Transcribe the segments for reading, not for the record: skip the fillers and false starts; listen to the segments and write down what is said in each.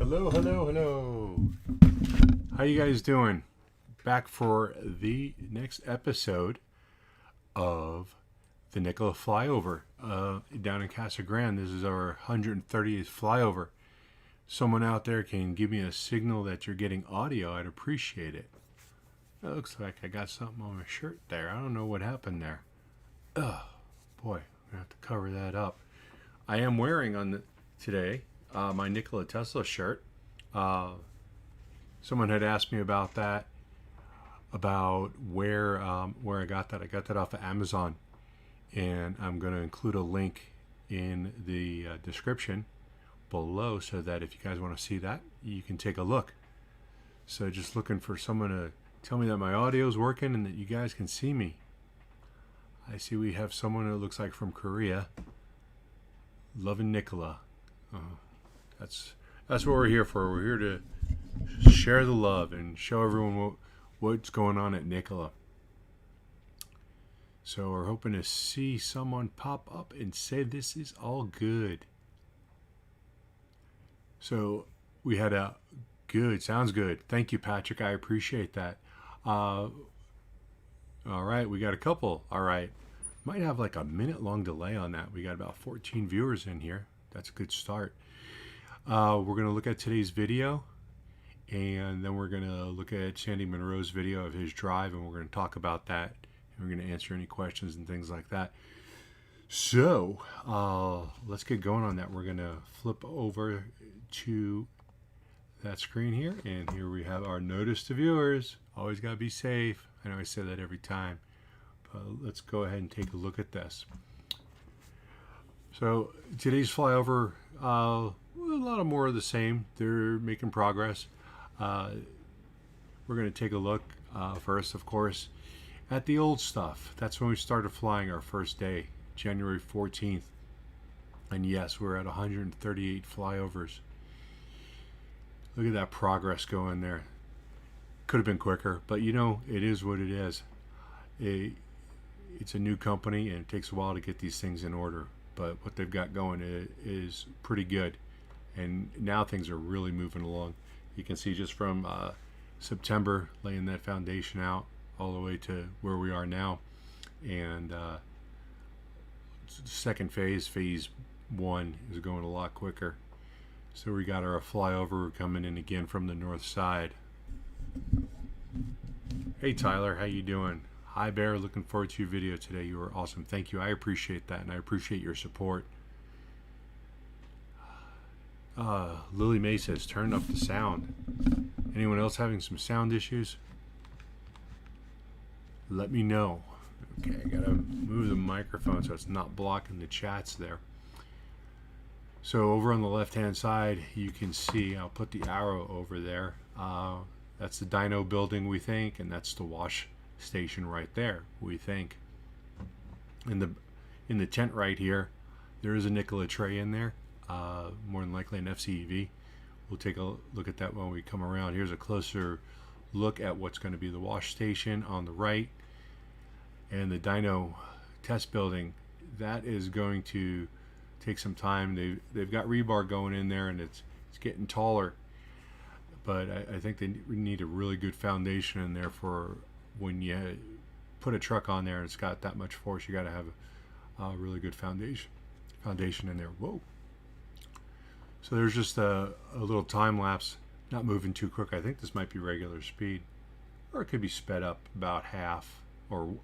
Hello, hello, hello. How you guys doing? Back for the next episode of the Nikola Flyover down in Casa Grande. This is our 138th Flyover. Someone out there can give me a signal that you're getting audio. I'd appreciate it. It looks like I got something on my shirt there. I don't know what happened there. Oh, boy, I'm going to have to cover that up. I am wearing today my Nikola Tesla shirt. Someone had asked me about that, about where I got that. I got that off of Amazon, and I'm going to include a link in the description below so that if you guys want to see that, you can take a look. So just looking for someone to tell me that my audio is working and that you guys can see me. I see we have someone who looks like from Korea. Loving Nikola. That's what we're here for. We're here to share the love and show everyone what's going on at Nikola. So we're hoping to see someone pop up and say this is all good. So we had a good, sounds good. Thank you, Patrick. I appreciate that. All right, we got a couple. All right. Might have like a minute-long delay on that. We got about 14 viewers in here. That's a good start. We're going to look at today's video, and then we're going to look at Sandy Munro's video of his drive, and we're going to talk about that, and we're going to answer any questions and things like that. So let's get going on that. We're going to flip over to that screen here, and here we have our notice to viewers. Always got to be safe. I know I say that every time. Let's go ahead and take a look at this. So today's flyover, a lot of more of the same. They're making progress. We're going to take a look first, of course, at the old stuff. That's when we started flying our first day, January 14th. And yes, we're at 138 flyovers. Look at that progress going there. Could have been quicker, but you know, it is what it is. It's a new company, and it takes a while to get these things in order. But what they've got going is pretty good. And now things are really moving along. You can see just from September, laying that foundation out all the way to where we are now. And second phase 1, is going a lot quicker. So we got our flyover coming in again from the north side. Hey Tyler, how you doing? Hi Bear, looking forward to your video today. You were awesome. Thank you. I appreciate that, and I appreciate your support. Lily May says, turn up the sound. Anyone else having some sound issues? Let me know. Okay, I gotta move the microphone so it's not blocking the chats there. So over on the left-hand side, you can see, I'll put the arrow over there. That's the dyno building, we think, and that's the wash station right there, we think. In the tent right here, there is a Nikola tray in there, more than likely an FCEV. We'll take a look at that when we come around. Here's a closer look at what's going to be the wash station on the right, and the dyno test building. That is going to take some time. They've got rebar going in there, and it's getting taller, but I think they need a really good foundation in there for when you put a truck on there and it's got that much force. You got to have a really good foundation in there. Whoa. So there's just a little time lapse, not moving too quick. I think this might be regular speed, or it could be sped up about half or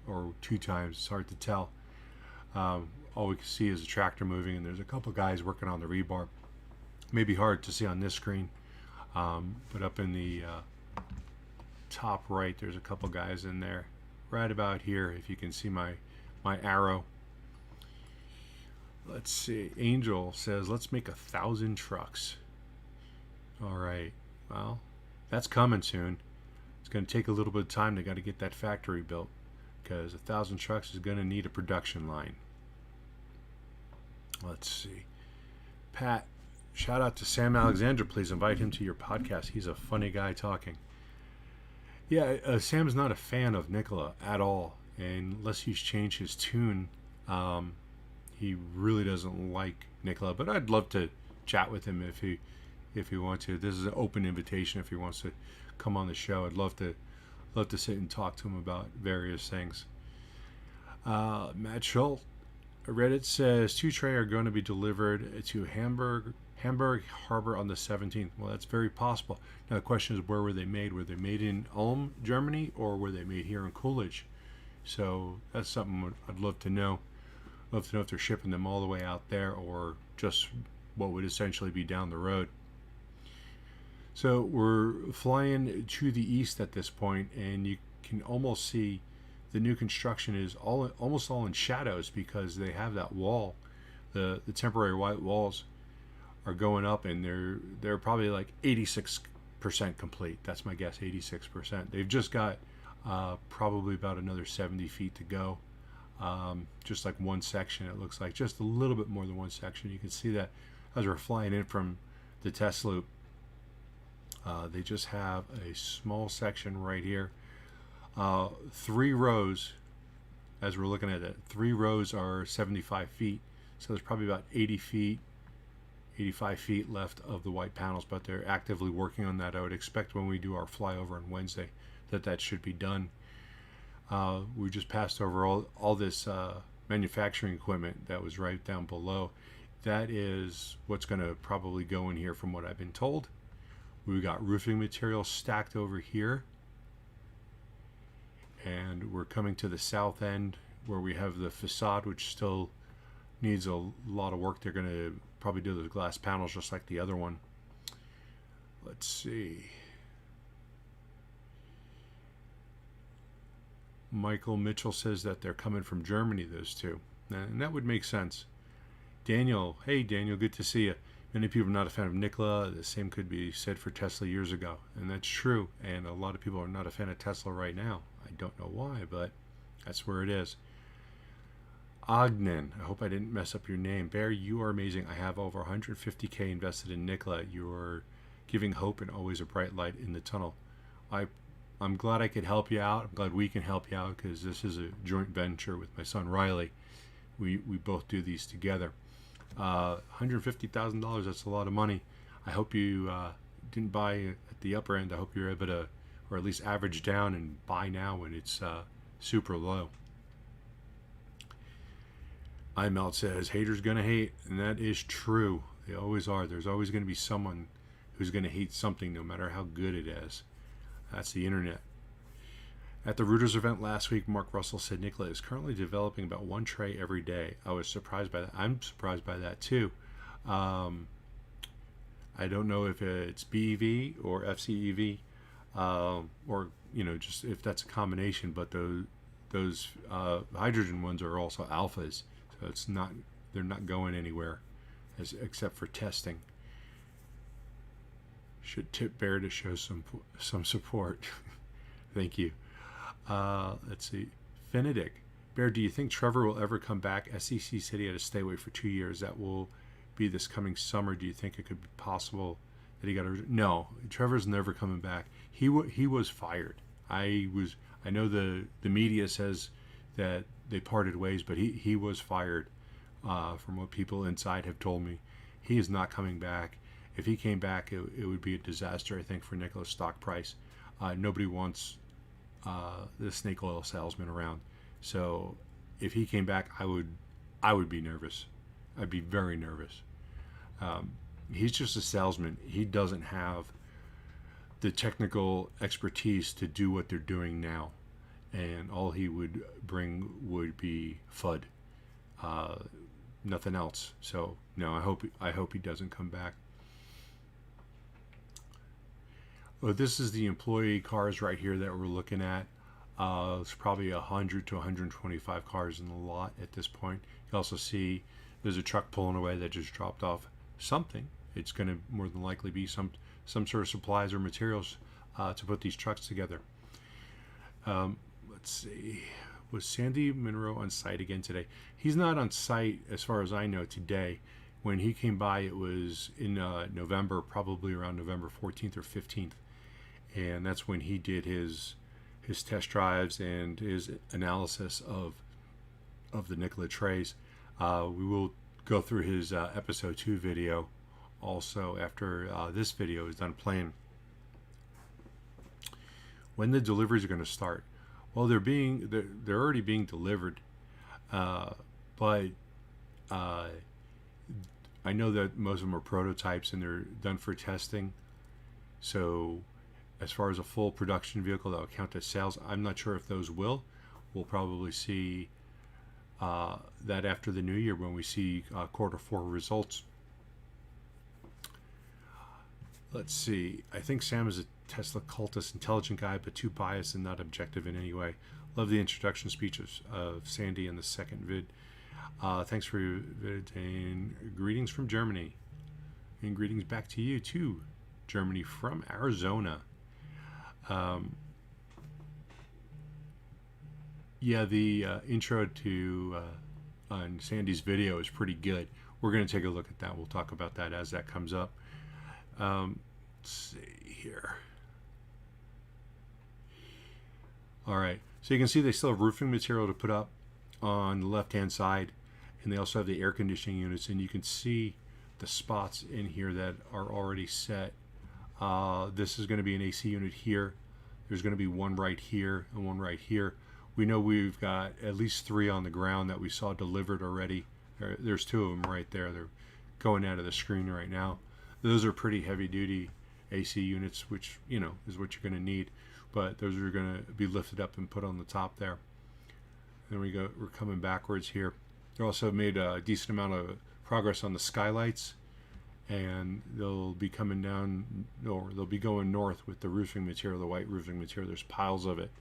2 times. It's hard to tell. All we can see is a tractor moving, and there's a couple guys working on the rebar. Maybe hard to see on this screen, but up in the top right, there's a couple guys in there. Right about here, if you can see my arrow. Let's see. Angel says, let's make 1,000 trucks. All right. Well, that's coming soon. It's going to take a little bit of time. They got to get that factory built, because 1,000 trucks is going to need a production line. Let's see. Pat, shout out to Sam Alexander. Please invite him to your podcast. He's a funny guy talking. Yeah, Sam's not a fan of Nikola at all. And unless he's changed his tune, he really doesn't like Nikola. But I'd love to chat with him if if he wants to. This is an open invitation if he wants to come on the show. I'd love to sit and talk to him about various things. Matt Schultz, Reddit says 2 tray are going to be delivered to Hamburg Harbor on the 17th. Well, that's very possible. Now the question is, where were they made? Were they made in Ulm, Germany, or were they made here in Coolidge? So that's something I'd love to know. Love to know if they're shipping them all the way out there or just what would essentially be down the road. So we're flying to the east at this point, and you can almost see the new construction is almost all in shadows because they have that wall. The temporary white walls are going up, and they're probably like 86% complete. That's my guess, 86%. They've just got probably about another 70 feet to go. Just like one section, it looks like, just a little bit more than one section. You can see that as we're flying in from the test loop. They just have a small section right here. 3 rows, as we're looking at it, 3 rows are 75 feet. So there's probably about 80 feet, 85 feet left of the white panels, but they're actively working on that. I would expect when we do our flyover on Wednesday that should be done. We just passed over all this manufacturing equipment that was right down below. That is what's going to probably go in here from what I've been told. We've got roofing material stacked over here. And we're coming to the south end where we have the facade, which still needs a lot of work. They're going to probably do the glass panels just like the other one. Let's see. Michael Mitchell says that they're coming from Germany, those two. And that would make sense. Daniel, hey Daniel, good to see you. Many people are not a fan of Nikola. The same could be said for Tesla years ago. And that's true. And a lot of people are not a fan of Tesla right now. I don't know why, but that's where it is. Ogden, I hope I didn't mess up your name. Bear, you are amazing. I have over 150K invested in Nikola. You are giving hope and always a bright light in the tunnel. I'm glad I could help you out. I'm glad we can help you out because this is a joint venture with my son Riley. We both do these together. $150,000, that's a lot of money. I hope you didn't buy at the upper end. I hope you're able to, or at least average down and buy now when it's super low. iMelt says, haters gonna hate, and that is true. They always are. There's always going to be someone who's going to hate something no matter how good it is. That's the internet. At the Reuters event last week, Mark Russell said Nikola is currently developing about 1 tray every day. I was surprised by that. I'm surprised by that too. I don't know if it's BEV or FCEV, or just if that's a combination. But those hydrogen ones are also alphas, so it's not. They're not going anywhere, except for testing. Should tip Bear to show some support. Thank you. Let's see. Fenedict. Bear, do you think Trevor will ever come back? SEC said he had to stay away for 2 years. That will be this coming summer. Do you think it could be possible that he got a... No, Trevor's never coming back. He was fired. I know the media says that they parted ways, but he was fired, from what people inside have told me. He is not coming back. If he came back, it would be a disaster, I think, for Nikola's stock price. Nobody wants the snake oil salesman around. So if he came back, I would be nervous. I'd be very nervous. He's just a salesman. He doesn't have the technical expertise to do what they're doing now, and all he would bring would be FUD, nothing else. So no, I hope he doesn't come back. Well, this is the employee cars right here that we're looking at. It's probably 100 to 125 cars in the lot at this point. You also see there's a truck pulling away that just dropped off something. It's going to more than likely be some sort of supplies or materials to put these trucks together. Let's see. Was Sandy Munro on site again today? He's not on site as far as I know today. When he came by, it was in November, probably around November 14th or 15th. And that's when he did his test drives and his analysis of the Nikola trays. We will go through his episode 2 video also after this video is done playing. When the deliveries are going to start? Well, they're already being delivered, but I know that most of them are prototypes and they're done for testing. So as far as a full production vehicle that will count as sales, I'm not sure if those will. We'll probably see that after the new year when we see Q4 results. Let's see. I think Sam is a Tesla cultist, intelligent guy, but too biased and not objective in any way. Love the introduction speeches of Sandy in the second vid. Thanks for your vid, and greetings from Germany. And greetings back to you too, Germany from Arizona. Yeah, the intro to on Sandy's video is pretty good. We're going to take a look at that. We'll talk about that as that comes up. Let's see here. All right, so you can see they still have roofing material to put up on the left-hand side, and they also have the air conditioning units, and you can see the spots in here that are already set. This is going to be an AC unit here. There's going to be one right here and one right here. We know we've got at least 3 on the ground that we saw delivered already. There's 2 of them right there. They're going out of the screen right now. Those are pretty heavy-duty AC units, which, you know, is what you're going to need. But those are going to be lifted up and put on the top there. Then we're coming backwards here. They also made a decent amount of progress on the skylights, and they'll be coming down, or they'll be going north with the roofing material, the white roofing material. There's piles of it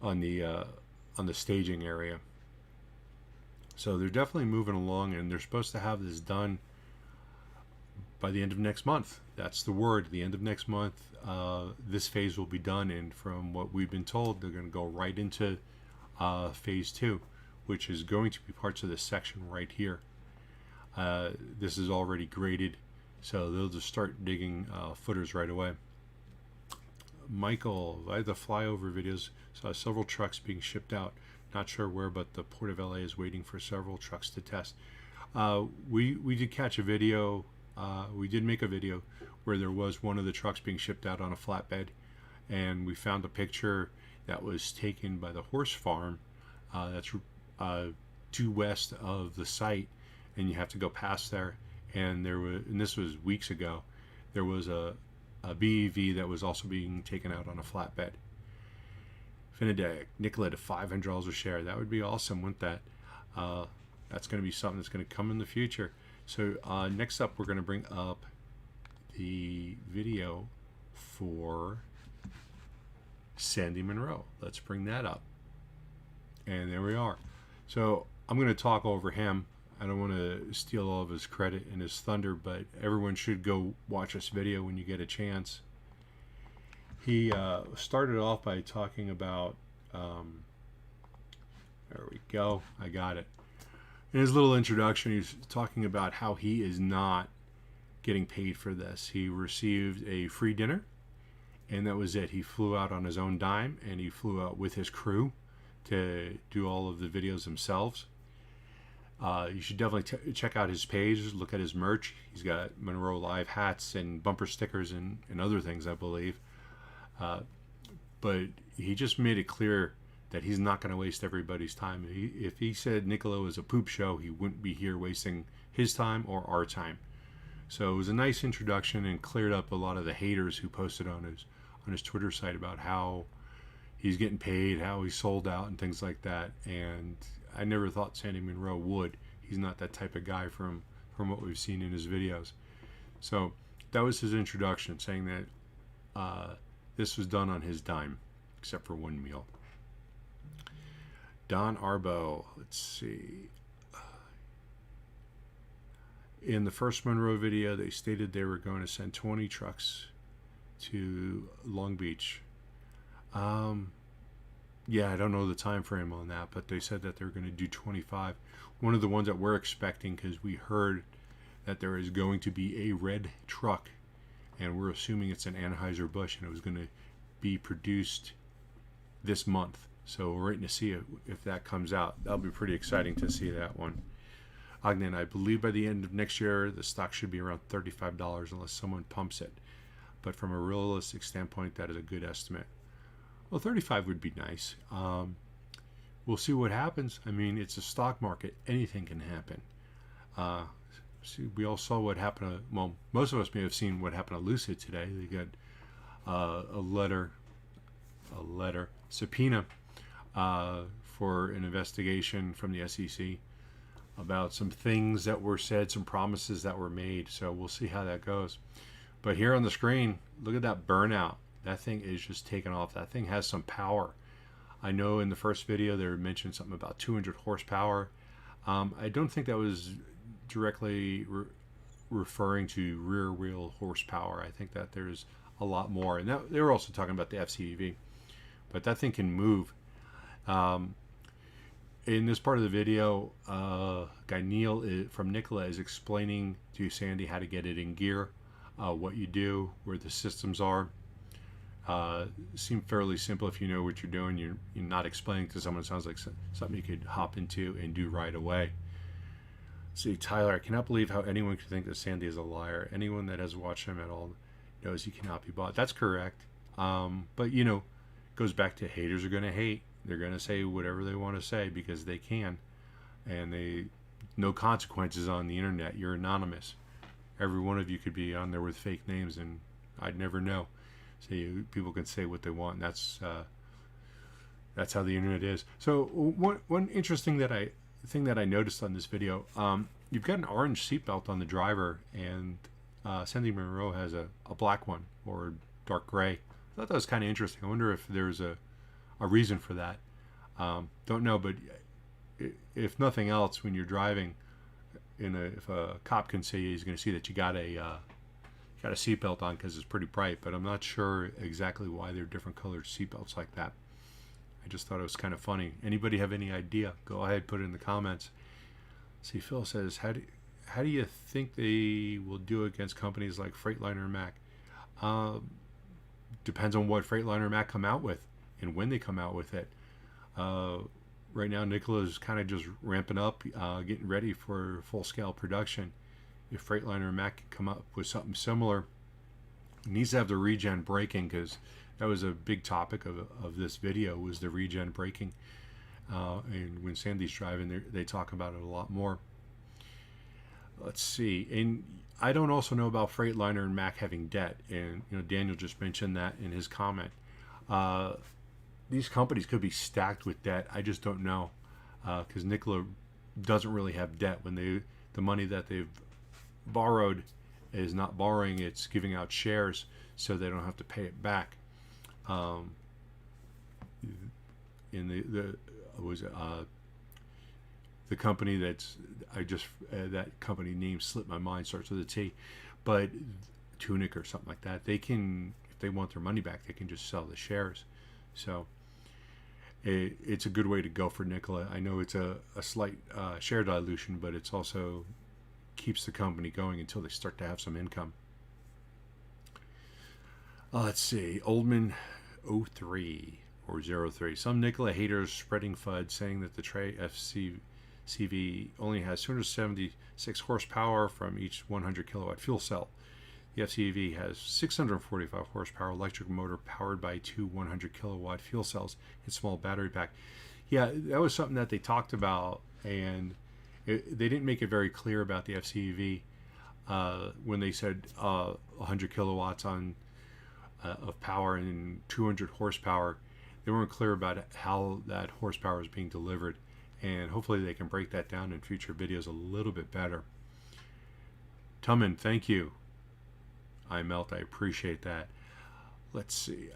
on the staging area. So they're definitely moving along, and they're supposed to have this done by the end of next month. That's the word, the end of next month. This phase will be done, and from what we've been told, they're going to go right into phase 2, which is going to be parts of this section right here. This is already graded, so they'll just start digging footers right away. Michael, I had the flyover videos, saw several trucks being shipped out. Not sure where, but the Port of LA is waiting for several trucks to test. We did catch a video. We did make a video where there was one of the trucks being shipped out on a flatbed, and we found a picture that was taken by the horse farm that's due west of the site, and you have to go past there. And this was weeks ago, there was a BEV that was also being taken out on a flatbed. Finidec, Nikola to $500 a share. That would be awesome, wouldn't that? That's going to be something that's going to come in the future. So next up, we're going to bring up the video for Sandy Munro. Let's bring that up. And there we are. So I'm going to talk over him. I don't want to steal all of his credit and his thunder, but everyone should go watch this video when you get a chance. He started off by talking about, there we go, I got it. In his little introduction, he's talking about how he is not getting paid for this. He received a free dinner, and that was it. He flew out on his own dime, and he flew out with his crew to do all of the videos themselves. You should definitely check out his page, look at his merch. He's got Munro Live hats and bumper stickers and other things, I believe. But he just made it clear that he's not going to waste everybody's time. If he said Nikola was a poop show, he wouldn't be here wasting his time or our time. So it was a nice introduction and cleared up a lot of the haters who posted on his Twitter site about how he's getting paid, how he's sold out, and things like that. And I never thought Sandy Munro would. He's not that type of guy from what we've seen in his videos. So that was his introduction, saying that this was done on his dime, except for one meal. Don Arbo, let's see. In the first Munro video, they stated they were going to send 20 trucks to Long Beach. Yeah, I don't know the time frame on that, but they said that they're going to do 25. One of the ones that we're expecting, because we heard that there is going to be a red truck, and we're assuming it's an Anheuser-Busch, and it was going to be produced this month. So we're waiting to see if that comes out. That'll be pretty exciting to see that one. Ogden, I believe by the end of next year, the stock should be around $35 unless someone pumps it. But from a realistic standpoint, that is a good estimate. Well, 35 would be nice. We'll see what happens. I mean, it's a stock market. Anything can happen. See, we all saw what happened to, well, most of us may have seen what happened to Lucid today. They got a letter subpoena for an investigation from the SEC about some things that were said, some promises that were made. So we'll see how that goes. But here on the screen, look at that burnout. That thing is just taking off. That thing has some power. I know in the first video they mentioned something about 200 horsepower. I don't think that was directly referring to rear wheel horsepower. I think that there's a lot more. And they were also talking about the FCEV. But that thing can move. In this part of the video, guy Neil from Nikola is explaining to Sandy how to get it in gear, what you do, where the systems are. Seem fairly simple if you know what you're doing. You're not explaining to someone. It sounds like something you could hop into and do right away. See, Tyler, I cannot believe how anyone could think that Sandy is a liar. Anyone that has watched him at all knows he cannot be bought. That's correct. But, you know, it goes back to haters are going to hate. They're going to say whatever they want to say because they can. And no consequences on the internet. You're anonymous. Every one of you could be on there with fake names and I'd never know. So people can say what they want. And that's how the internet is. So one interesting thing that I noticed on this video, you've got an orange seatbelt on the driver, and Sandy Munro has a black one or dark gray. I thought that was kind of interesting. I wonder if there's a reason for that. Don't know, but if nothing else, when you're driving, if a cop can see, he's going to see that you got a seatbelt on because it's pretty bright. But I'm not sure exactly why they're different colored seatbelts like that. I just thought it was kind of funny. Anybody have any idea? Go ahead, put it in the comments. See, Phil says, how do you think they will do against companies like Freightliner and Mac? Depends on what Freightliner and Mac come out with and when they come out with it. Right now, Nikola is kind of just ramping up, getting ready for full-scale production. If Freightliner and Mac can come up with something similar, it needs to have the regen braking, because that was a big topic of this video, was the regen braking. And when Sandy's driving, they talk about it a lot more. Let's see. And I don't also know about Freightliner and Mac having debt. And Daniel just mentioned that in his comment. These companies could be stacked with debt. I just don't know, because Nikola doesn't really have debt. When the money that they've borrowed is not borrowing; it's giving out shares, so they don't have to pay it back. In the company that company name slipped my mind, starts with a T, but Tunic or something like that. They can, if they want their money back, they can just sell the shares. So it's a good way to go for Nikola. I know it's a slight share dilution, but it's also keeps the company going until they start to have some income. Let's see, Oldman 03 or 03. Some Nikola haters spreading FUD, saying that the Tre FCV only has 276 horsepower from each 100 kilowatt fuel cell. The FCEV has 645 horsepower electric motor powered by two 100 kilowatt fuel cells and small battery pack. Yeah, that was something that they talked about, and they didn't make it very clear about the FCEV when they said 100 kilowatts of power and 200 horsepower. They weren't clear about how that horsepower is being delivered, and hopefully they can break that down in future videos a little bit better. Tumman, thank you. I appreciate that. Let's see.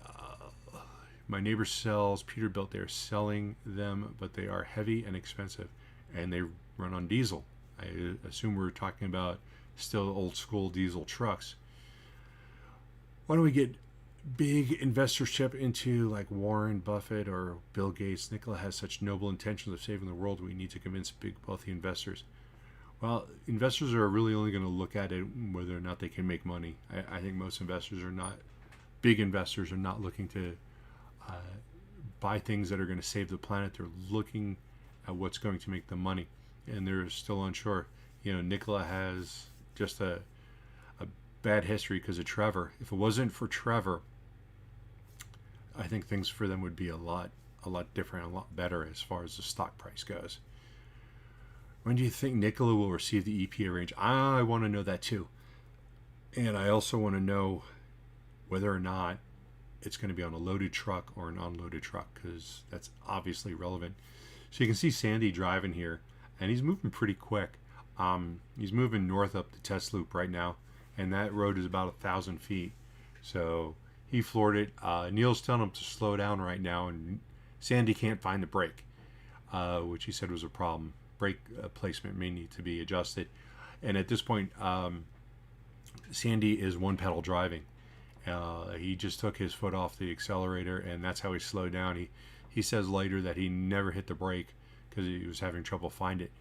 My neighbor sells Peterbilt. They're selling them, but they are heavy and expensive, and they run on diesel. I assume we're talking about still old school diesel trucks. Why don't we get big investorship into like Warren Buffett or Bill Gates? Nikola has such noble intentions of saving the world. We need to convince big wealthy investors. Well, investors are really only going to look at it whether or not they can make money. I think most investors are not, big investors are not looking to buy things that are going to save the planet. They're looking at what's going to make them money. and they're still unsure. Nikola has just a bad history because of Trevor. If it wasn't for Trevor, I think things for them would be a lot different, a lot better as far as the stock price goes. When do you think Nikola will receive the EPA range? I want to know that too. And I also want to know whether or not it's going to be on a loaded truck or an unloaded truck, because that's obviously relevant. So you can see Sandy driving here, and he's moving pretty quick. He's moving north up the test loop right now, and that road is about 1,000 feet. So he floored it. Neil's telling him to slow down right now, and Sandy can't find the brake, which he said was a problem. Brake placement may need to be adjusted. And at this point, Sandy is one pedal driving. He just took his foot off the accelerator, and that's how he slowed down. He says later that he never hit the brake because he was having trouble find it.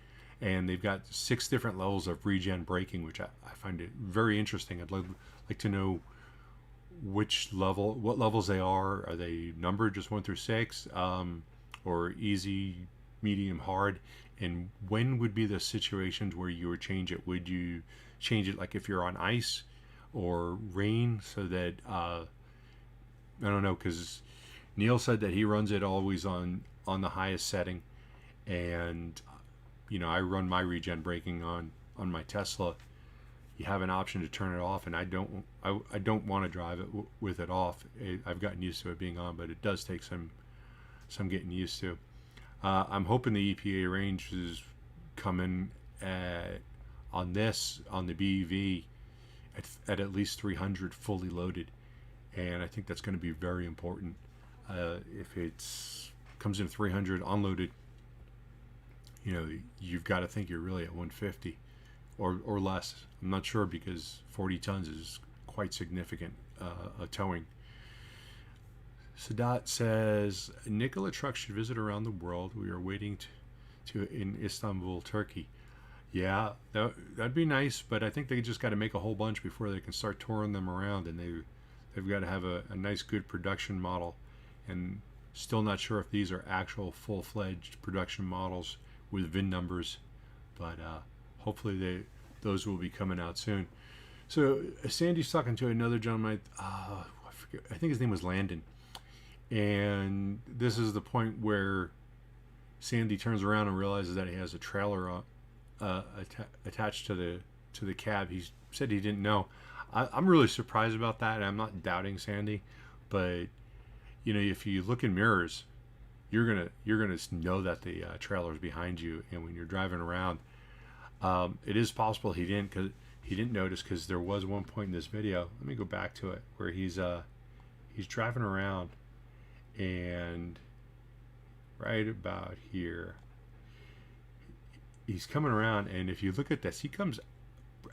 And they've got 6 different levels of regen braking, which I find it very interesting. I'd like to know what levels they are. Are they numbered just 1 through 6, or easy, medium, hard? And when would be the situations where you would change it? Would you change it like if you're on ice or rain, so that I don't know, because Neil said that he runs it always on the highest setting, and I run my regen braking on my Tesla. You have an option to turn it off, and I don't want to drive it with it off. I've gotten used to it being on, but it does take some getting used to. I'm hoping the EPA range is coming on the BEV at least 300 fully loaded, and I think that's going to be very important. If it comes in 300 unloaded, you've got to think you're really at 150 or less. I'm not sure, because 40 tons is quite significant towing. Sadat says Nikola trucks should visit around the world. We are waiting to in Istanbul, Turkey. Yeah, that'd be nice, but I think they just got to make a whole bunch before they can start touring them around, and they've got to have a nice, good production model. And still not sure if these are actual full-fledged production models with VIN numbers, but hopefully those will be coming out soon. So Sandy's talking to another gentleman. I forget, I think his name was Landon, and this is the point where Sandy turns around and realizes that he has a trailer attached to the cab. He said he didn't know. I'm really surprised about that, and I'm not doubting Sandy, but if you look in mirrors, you're gonna know that the trailer is behind you, and when you're driving around, it is possible he didn't notice, because there was one point in this video. Let me go back to it, where he's driving around, and right about here, he's coming around, and if you look at this, he comes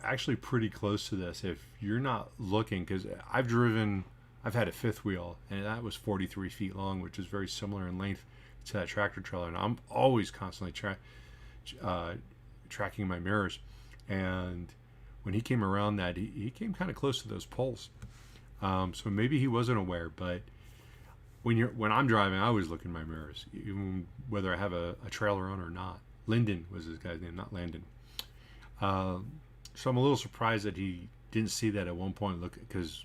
actually pretty close to this. If you're not looking, because I've had a fifth wheel, and that was 43 feet long, which is very similar in length to that tractor trailer, and I'm always constantly tracking my mirrors. And when he came around that, he came kind of close to those poles, so maybe he wasn't aware. But when I'm driving, I always look in my mirrors, even whether I have a trailer on or not. Lyndon was his guy's name, not Landon. So I'm a little surprised that he didn't see that at one point. Look, because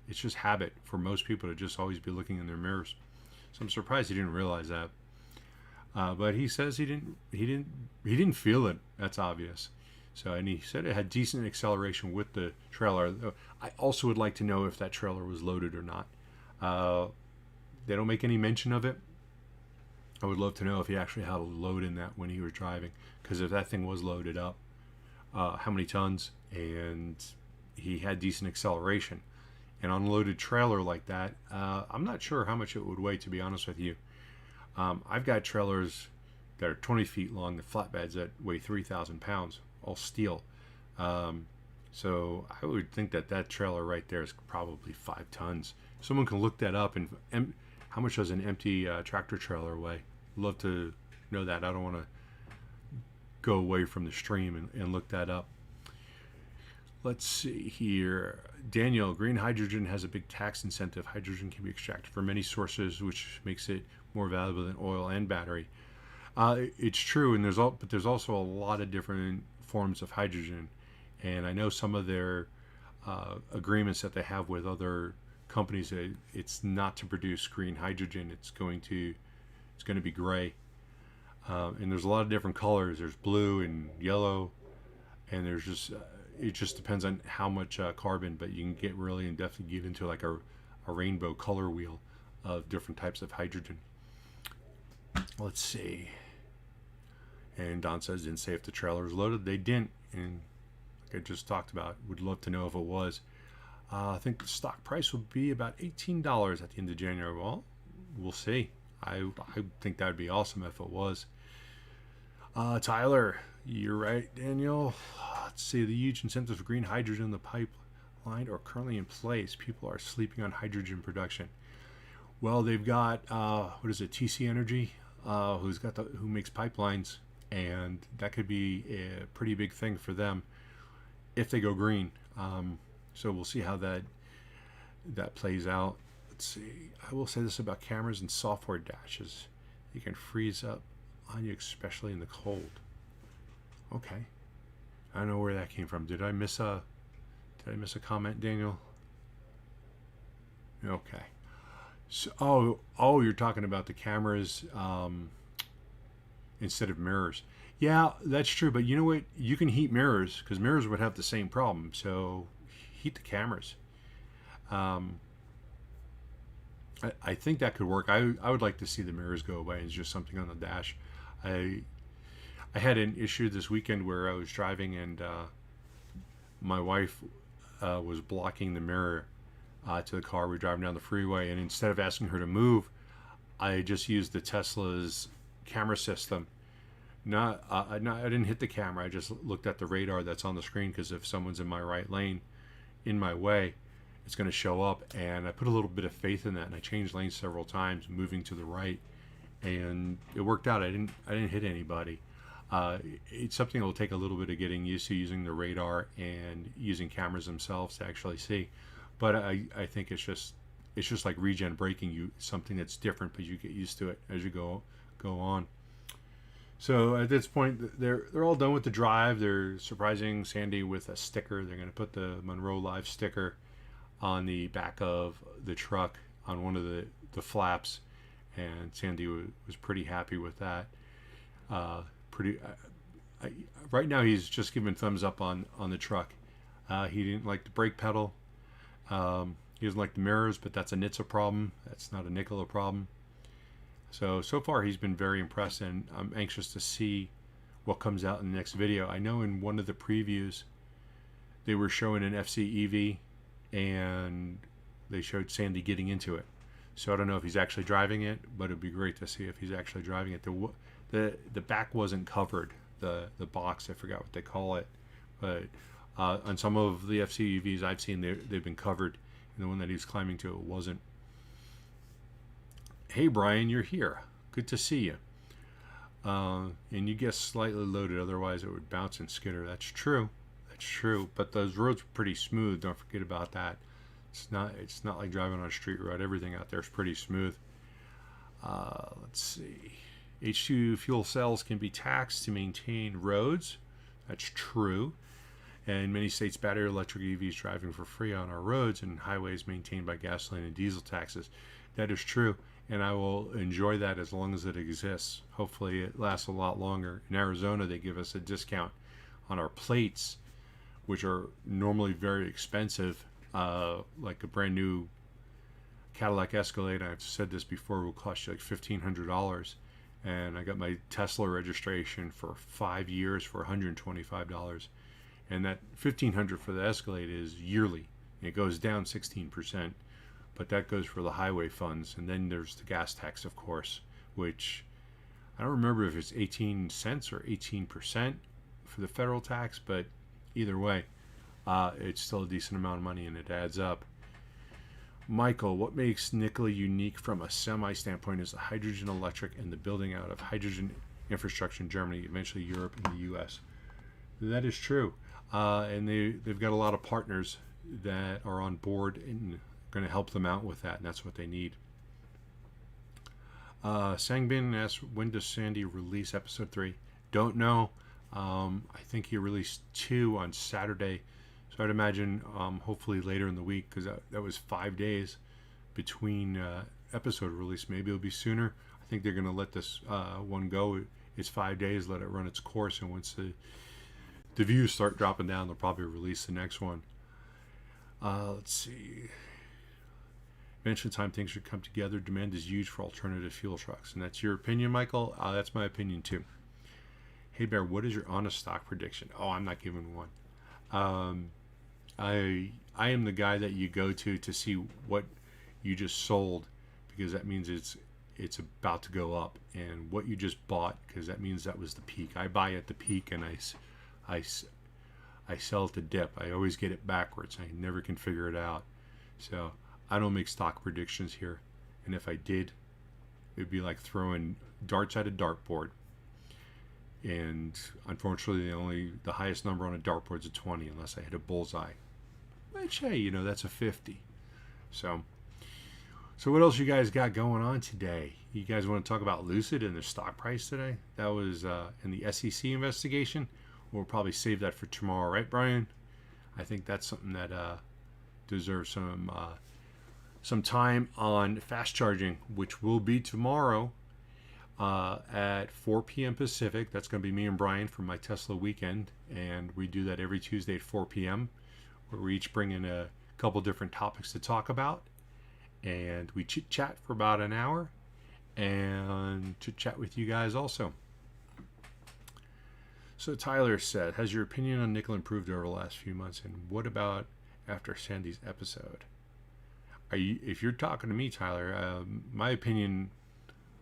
it's just habit for most people to just always be looking in their mirrors. So I'm surprised he didn't realize that. But he says he didn't feel it. That's obvious. So, and he said it had decent acceleration with the trailer. I also would like to know if that trailer was loaded or not. They don't make any mention of it. I would love to know if he actually had a load in that when he was driving, because if that thing was loaded up, how many tons, and he had decent acceleration. An unloaded trailer like that, I'm not sure how much it would weigh, to be honest with you. I've got trailers that are 20 feet long, the flatbeds that weigh 3,000 pounds, all steel. So I would think that trailer right there is probably 5 tons. Someone can look that up, and how much does an empty tractor trailer weigh? Love to know that. I don't want to go away from the stream and look that up. Let's see here. Daniel, green hydrogen has a big tax incentive. Hydrogen can be extracted from many sources, which makes it more valuable than oil and battery. It's true, and but there's also a lot of different forms of hydrogen, and I know some of their agreements that they have with other companies. It's not to produce green hydrogen. It's going to be gray, and there's a lot of different colors. There's blue and yellow, and there's just it just depends on how much carbon. But you can get really and definitely get into like a rainbow color wheel of different types of hydrogen. Let's see. And Don says, didn't say if the trailer was loaded. They didn't, and like I just talked about, would love to know if it was. I think the stock price will be about $18 at the end of January. Well, we'll see. I think that would be awesome if it was. Tyler, you're right, Daniel. Let's see. The huge incentives for green hydrogen in the pipeline are currently in place. People are sleeping on hydrogen production. Well, they've got what is it? TC Energy, who makes pipelines, and that could be a pretty big thing for them if they go green. So we'll see how that plays out. Let's see. I will say this about cameras and software dashes. You can freeze up on you, especially in the cold. Okay. I don't know where that came from. Did I miss a comment, Daniel? Okay. So, you're talking about the cameras instead of mirrors. Yeah, that's true. But you know what? You can heat mirrors because mirrors would have the same problem. So heat the cameras. I think that could work. I would like to see the mirrors go away. It's just something on the dash. I had an issue this weekend where I was driving and my wife was blocking the mirror to the car. We were driving down the freeway, and instead of asking her to move, I just used the Tesla's camera system. I didn't hit the camera. I just looked at the radar that's on the screen, because if someone's in my right lane, in my way, it's going to show up. And I put a little bit of faith in that, and I changed lanes several times, moving to the right, and it worked out. I didn't hit anybody. It's something that will take a little bit of getting used to, using the radar and using cameras themselves to actually see. But I think it's just like regen braking, something that's different, but you get used to it as you go on. So at this point, they're all done with the drive. They're surprising Sandy with a sticker. They're going to put the Munro Live sticker on the back of the truck on one of the flaps, and Sandy was pretty happy with that. Right now he's just giving thumbs up on the truck. He didn't like the brake pedal. He doesn't like the mirrors, but that's a NHTSA problem. That's not a Nikola problem. So far he's been very impressed, and I'm anxious to see what comes out in the next video. I know in one of the previews they were showing an FC EV, and they showed Sandy getting into it. So I don't know if he's actually driving it, but it'd be great to see if he's actually driving it. The back wasn't covered, the box, I forgot what they call it, but on some of the FC EVs I've seen, they've been covered, and the one that he's climbing to, it wasn't. Hey Brian, you're here. Good to see you. And you get slightly loaded, otherwise it would bounce and skitter. That's true. But those roads are pretty smooth. Don't forget about that. It's not like driving on a street road. Everything out there is pretty smooth. Let's see. H2 fuel cells can be taxed to maintain roads. That's true. And many states, battery electric EVs driving for free on our roads and highways maintained by gasoline and diesel taxes. That is true, and I will enjoy that as long as it exists. Hopefully it lasts a lot longer. In Arizona, they give us a discount on our plates, which are normally very expensive, like a brand new Cadillac Escalade. I've said this before, will cost you like $1,500. And I got my Tesla registration for 5 years for $125. And that $1,500 for the Escalade is yearly. It goes down 16%, but that goes for the highway funds. And then there's the gas tax, of course, which I don't remember if it's 18 cents or 18% for the federal tax, but either way, it's still a decent amount of money, and it adds up. Michael, what makes Nikola unique from a semi standpoint is the hydrogen electric and the building out of hydrogen infrastructure in Germany, eventually Europe and the U.S. That is true. And they've got a lot of partners that are on board and going to help them out with that, and that's what they need. Sangbin asks, when does Sandy release episode 3? Don't know. I think he released 2 on Saturday. So I'd imagine hopefully later in the week, because that was 5 days between episode release. Maybe it'll be sooner. I think they're going to let this one go. It's 5 days, let it run its course, and once the views start dropping down, they'll probably release the next one. Let's see. Eventually, time things should come together. Demand is huge for alternative fuel trucks, and that's your opinion, Michael. That's my opinion too. Hey Bear, what is your honest stock prediction? Oh, I'm not giving one. I am the guy that you go to see what you just sold, because that means it's about to go up, and what you just bought, because that means that was the peak. I buy at the peak and I sell at the dip. I always get it backwards. I never can figure it out. So I don't make stock predictions here, and if I did, it'd be like throwing darts at a dartboard. And unfortunately, the highest number on a dartboard is a 20, unless I hit a bullseye. Which, hey, that's a 50. So what else you guys got going on today? You guys want to talk about Lucid and their stock price today? That was in the SEC investigation. We'll probably save that for tomorrow, right, Brian? I think that's something that deserves some time on fast charging, which will be tomorrow at 4 p.m. Pacific. That's going to be me and Brian for my Tesla weekend, and we do that every Tuesday at 4 p.m. where we each bring in a couple different topics to talk about, and we chit chat for about an hour and chit chat with you guys also. So Tyler said, has your opinion on Nikola improved over the last few months, and what about after Sandy's episode? If you're talking to me, Tyler, my opinion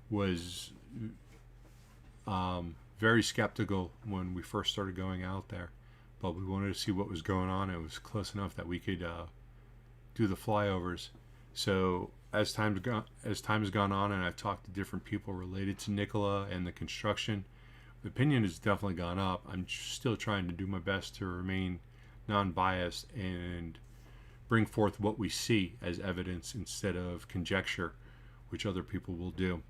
was very skeptical when we first started going out there, but we wanted to see what was going on. It was close enough that we could do the flyovers. So as time has gone on, and I've talked to different people related to Nikola and the construction, the opinion has definitely gone up. I'm still trying to do my best to remain non-biased and bring forth what we see as evidence instead of conjecture, which other people will do.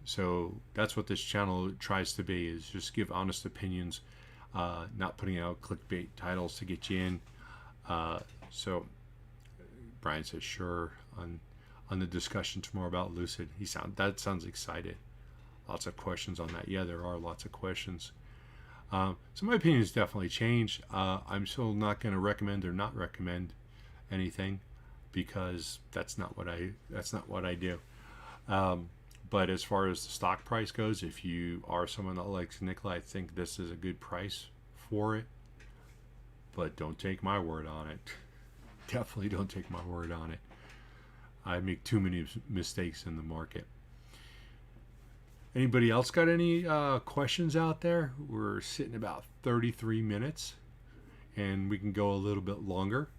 So that's what this channel tries to be, is just give honest opinions, not putting out clickbait titles to get you in. So Brian says sure on the discussion tomorrow about Lucid. That sounds excited. Lots of questions on that. Yeah, there are lots of questions. So my opinion has definitely changed. I'm still not going to recommend or not recommend anything, because that's not what I do. But as far as the stock price goes, if you are someone that likes Nikola, I think this is a good price for it. But don't take my word on it. Definitely don't take my word on it. I make too many mistakes in the market. Anybody else got any questions out there? We're sitting about 33 minutes, and we can go a little bit longer.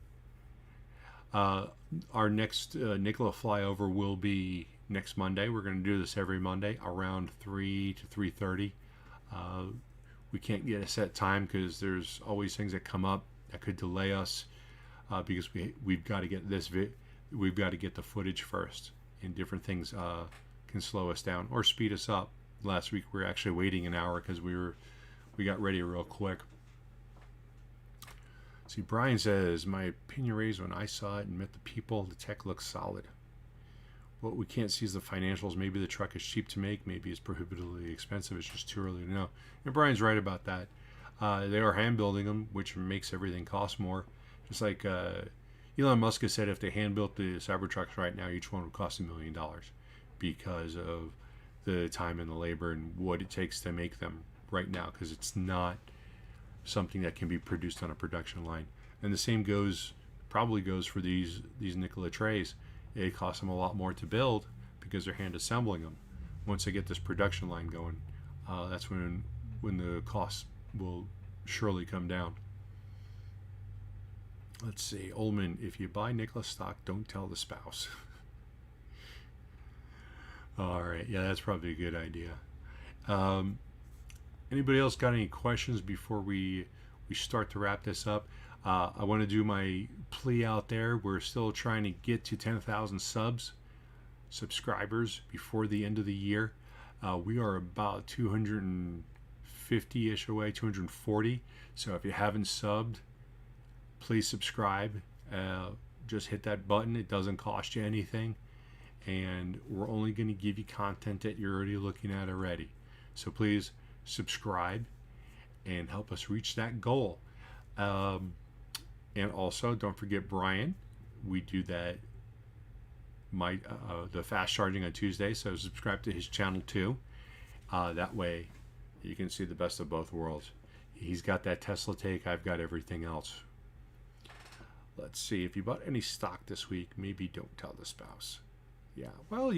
Our next Nikola flyover will be next Monday. We're going to do this every Monday around 3 to 3:30. We can't get a set time because there's always things that come up that could delay us, because we've got to get we've got to get the footage first, and different things can slow us down or speed us up. Last week we were actually waiting an hour because we got ready real quick. See, Brian says, my opinion raised when I saw it and met the people. The tech looks solid. What we can't see is the financials. Maybe the truck is cheap to make. Maybe it's prohibitively expensive. It's just too early to know. And Brian's right about that. They are hand building them, which makes everything cost more. Just like Elon Musk has said, if they hand built the Cybertrucks right now, each one would cost $1 million, because of the time and the labor and what it takes to make them right now, because it's not something that can be produced on a production line. And the same probably goes for these Nikola trays. It costs them a lot more to build because they're hand assembling them. Once they get this production line going, that's when the costs will surely come down. Let's see, Ullman, if you buy Nikola stock, don't tell the spouse. All right, yeah, that's probably a good idea. Anybody else got any questions before we start to wrap this up? I want to do my plea out there. We're still trying to get to 10,000 subs. subscribers before the end of the year. We are about 250-ish away, 240. So if you haven't subbed, please subscribe. Just hit that button. It doesn't cost you anything. And we're only going to give you content that you're already looking at already. So please subscribe and help us reach that goal. And also, don't forget Brian. We do that, the fast charging on Tuesday, so subscribe to his channel too. That way you can see the best of both worlds. He's got that Tesla take, I've got everything else. Let's see, if you bought any stock this week, maybe don't tell the spouse. Yeah, well,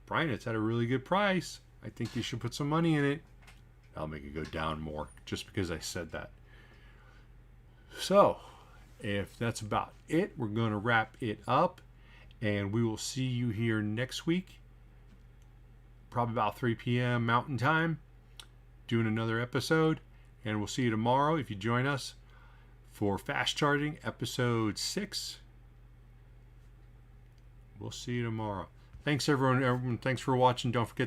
Brian, it's at a really good price. I think you should put some money in it. I'll make it go down more just because I said that. So, if that's about it, we're going to wrap it up. And we will see you here next week. Probably about 3 p.m. Mountain Time. Doing another episode. And we'll see you tomorrow if you join us for Fast Charging Episode 6. We'll see you tomorrow. Thanks, everyone. Thanks for watching. Don't forget